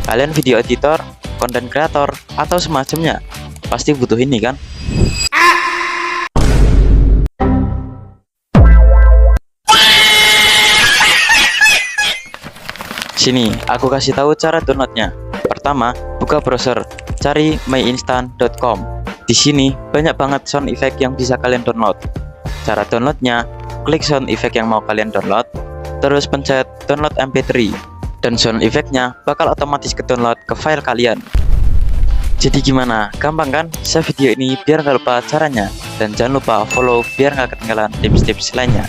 Kalian video editor, konten kreator, atau semacamnya, pasti butuh ini kan? Sini, aku kasih tahu cara downloadnya. Pertama, buka browser, cari myinstant.com. Di sini banyak banget sound effect yang bisa kalian download. Cara downloadnya, klik sound effect yang mau kalian download, terus pencet download MP3, dan sound effectnya bakal otomatis ke download ke file kalian. Jadi gimana? Gampang kan? Share video ini biar nggak lupa caranya, dan jangan lupa follow biar nggak ketinggalan tips-tips lainnya.